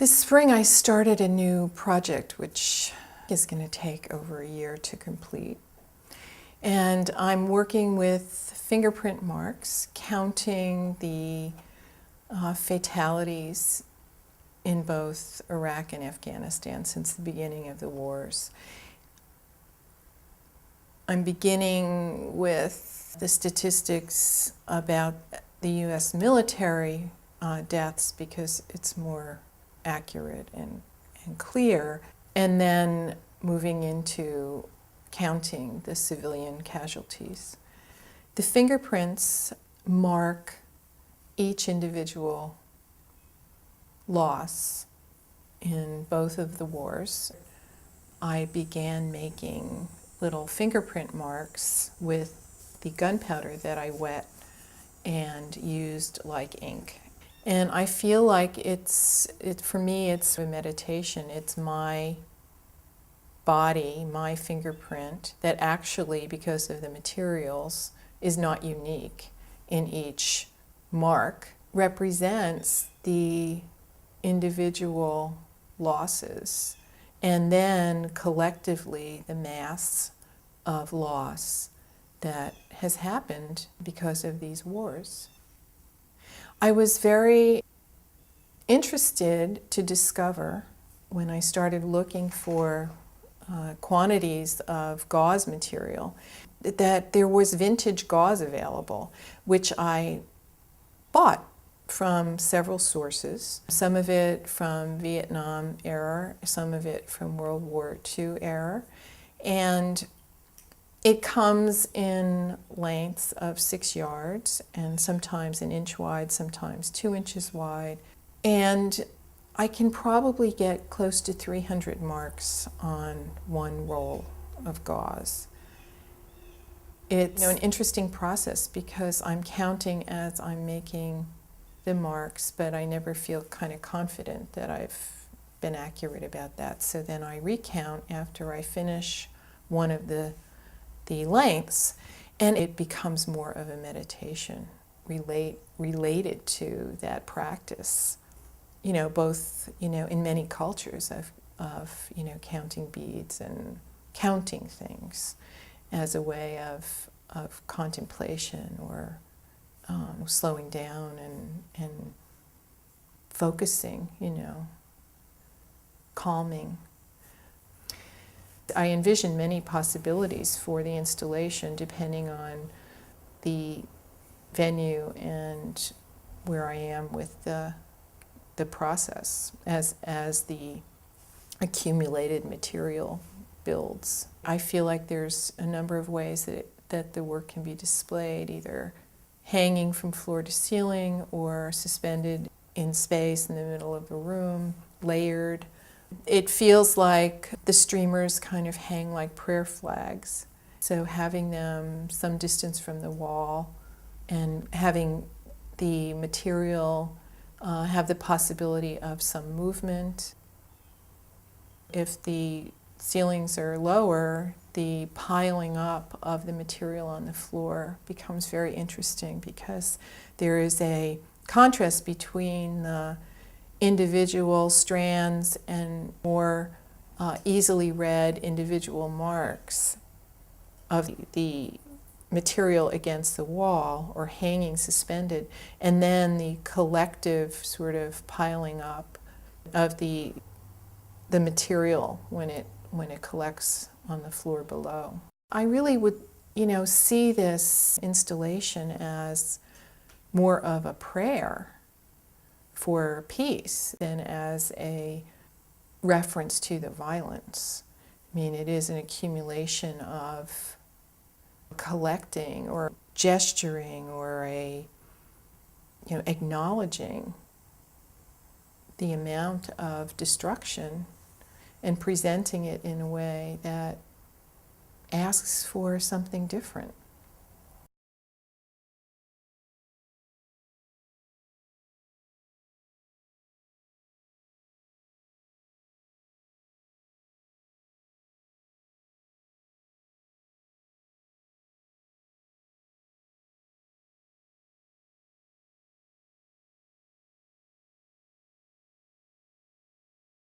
This spring I started a new project which is going to take over a year to complete. And I'm working with fingerprint marks, counting the fatalities in both Iraq and Afghanistan since the beginning of the wars. I'm beginning with the statistics about the U.S. military deaths because it's more accurate and clear, and then moving into counting the civilian casualties. The fingerprints mark each individual loss in both of the wars. I began making little fingerprint marks with the gunpowder that I wet and used like ink. And I feel like for me, it's a meditation. It's my body, my fingerprint, that actually, because of the materials, is not unique in each mark, represents the individual losses, and then collectively the mass of loss that has happened because of these wars. I was very interested to discover, when I started looking for quantities of gauze material, that there was vintage gauze available, which I bought from several sources, some of it from Vietnam era, some of it from World War II era, and it comes in lengths of 6 yards and sometimes an inch wide, sometimes 2 inches wide. And I can probably get close to 300 marks on one roll of gauze. It's an interesting process because I'm counting as I'm making the marks, but I never feel kind of confident that I've been accurate about that. So then I recount after I finish one of the lengths, and it becomes more of a meditation related to that practice. Both in many cultures of counting beads and counting things as a way of contemplation or slowing down and focusing, calming. I envision many possibilities for the installation depending on the venue and where I am with the process as the accumulated material builds. I feel like there's a number of ways that the work can be displayed, either hanging from floor to ceiling or suspended in space in the middle of a room, layered. It feels like the streamers kind of hang like prayer flags. So having them some distance from the wall and having the material have the possibility of some movement. If the ceilings are lower, the piling up of the material on the floor becomes very interesting because there is a contrast between the individual strands and more easily read individual marks of the material against the wall or hanging suspended, and then the collective sort of piling up of the material when it collects on the floor below. I really would see this installation as more of a prayer for peace than as a reference to the violence. I mean, it is an accumulation of collecting or gesturing or acknowledging the amount of destruction and presenting it in a way that asks for something different.